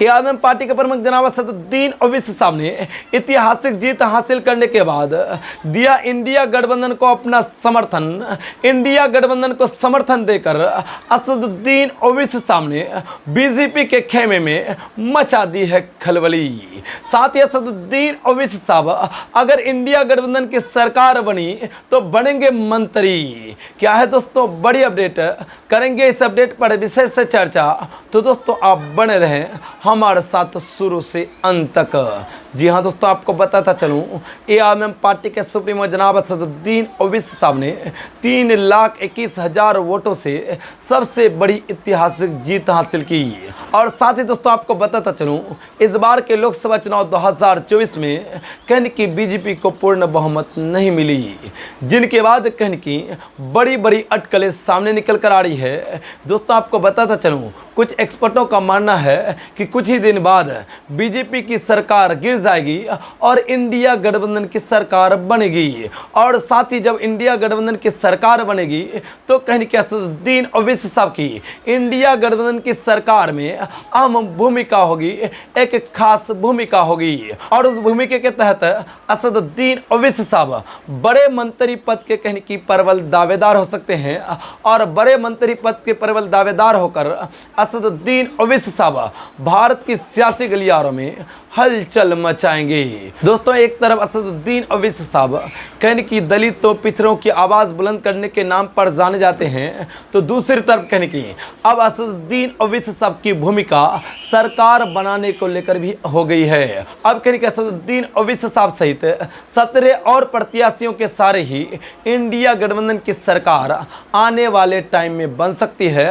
ARM party के प्रमुख जनाब असदुद्दीन ओवैसी साहब ने ऐतिहासिक जीत हासिल करने के बाद दिया इंडिया गठबंधन को अपना समर्थन। इंडिया गठबंधन को समर्थन देकर असदुद्दीन ओवैसी साहब ने बीजेपी के खेमे में मचा दी है खलबली। साथ ही असदुद्दीन ओवैसी साहब अगर इंडिया गठबंधन की सरकार बनी तो बनेंगे मंत्री। क्या है दोस्तों बड़ी अपडेट, करेंगे इस अपडेट पर विशेष से चर्चा। तो दोस्तों आप बने रहें हमारे साथ शुरू से अंत तक। जी हाँ दोस्तों, आपको बताता चलूँ एआरएम पार्टी के सुप्रीमो जनाब असदुद्दीन ओवैसी साहब ने 3,21,000 वोटों से सबसे बड़ी ऐतिहासिक जीत हासिल की। और साथ ही दोस्तों आपको बताता चलूँ इस बार के लोकसभा चुनाव 2024 में कहीं की बीजेपी को पूर्ण बहुमत नहीं मिली, जिनके बाद कहीं की बड़ी बड़ी अटकलें सामने निकल कर आ रही है। दोस्तों आपको बताता चलूँ कुछ एक्सपर्टों का मानना है कि कुछ ही दिन बाद बीजेपी की सरकार गिर जाएगी और इंडिया गठबंधन की सरकार बनेगी। और साथ ही जब इंडिया गठबंधन की सरकार बनेगी तो कहीं कि असदुद्दीन ओवैसी साहब की इंडिया गठबंधन की सरकार में अहम भूमिका होगी, एक खास भूमिका होगी। और उस भूमिका के तहत असदुद्दीन ओवैसी साहब बड़े मंत्री पद के कहीं की प्रबल दावेदार हो सकते हैं। और बड़े मंत्री पद के प्रबल दावेदार होकर असदुद्दीन ओवैसी साहब भारत की सियासी गलियारों में हलचल मचाएंगे। दोस्तों एक तरफ असदुद्दीन ओवैसी साहब कहने की दलितों पिछड़ों की आवाज़ बुलंद करने के नाम पर जाने जाते हैं, तो दूसरी तरफ कहने की अब असदुद्दीन ओवैसी साहब की भूमिका सरकार बनाने को लेकर भी हो गई है। अब कहने की असदुद्दीन ओवैसी साहब सहित 17 और प्रत्याशियों के सारे ही इंडिया गठबंधन की सरकार आने वाले टाइम में बन सकती है।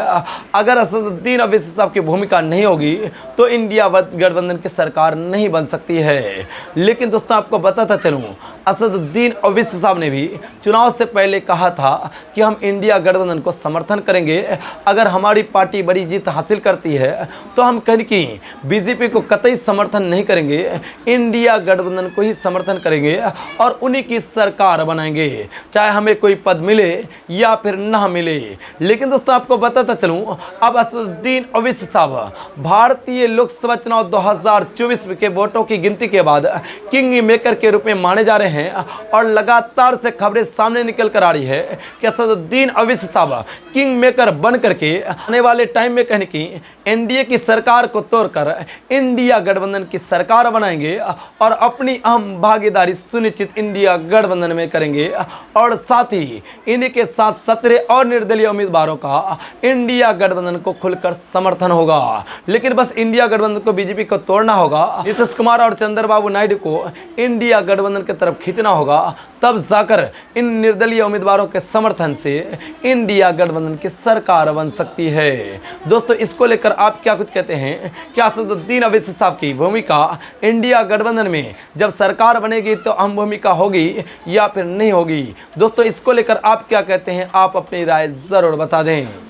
अगर असदुद्दीन ओवैसी साहब की भूमिका नहीं होगी तो इंडिया गठबंधन की सरकार नहीं बन सकती है। लेकिन दोस्तों आपको बताता चलूं असदुद्दीन ओवैसी साहब ने भी चुनाव से पहले कहा था कि हम इंडिया गठबंधन को समर्थन करेंगे। अगर हमारी पार्टी बड़ी जीत हासिल करती है तो हम कहीं की बीजेपी को कतई समर्थन नहीं करेंगे, इंडिया गठबंधन को ही समर्थन करेंगे और उन्हीं की सरकार बनाएंगे, चाहे हमें कोई पद मिले या फिर ना मिले। लेकिन दोस्तों आपको बताता चलूं अब असदुद्दीन ओवैसी साहब भारतीय लोकसभा चुनाव 2024 के वोटों की गिनती के बाद किंग मेकर के रूप में माने जा रहे हैं। और लगातार से खबरें सामने निकल कर आ रही है कि असदुद्दीन ओवैसी साहब किंग मेकर बन करके आने वाले टाइम में कहने की एनडीए की सरकार को तोड़कर इंडिया गठबंधन की सरकार बनाएंगे और अपनी अहम भागीदारी सुनिश्चित इंडिया गठबंधन में करेंगे। और साथ ही इन्हीं के साथ 17 और निर्दलीय उम्मीदवारों का इंडिया गठबंधन को खुलकर समर्थन होगा। लेकिन बस इंडिया गठबंधन को बीजेपी को तोड़ना होगा, नीतीश कुमार और चंद्रबाबू नायडू को इंडिया गठबंधन की तरफ खींचना होगा, तब जाकर इन निर्दलीय उम्मीदवारों के समर्थन से इंडिया गठबंधन की सरकार बन सकती है। दोस्तों इसको लेकर आप क्या कुछ कहते हैं? क्या असदुद्दीन ओवैसी साहब की भूमिका इंडिया गठबंधन में जब सरकार बनेगी तो अहम भूमिका होगी या फिर नहीं होगी? दोस्तों इसको लेकर आप क्या कहते हैं? आप अपनी राय जरूर बता दें।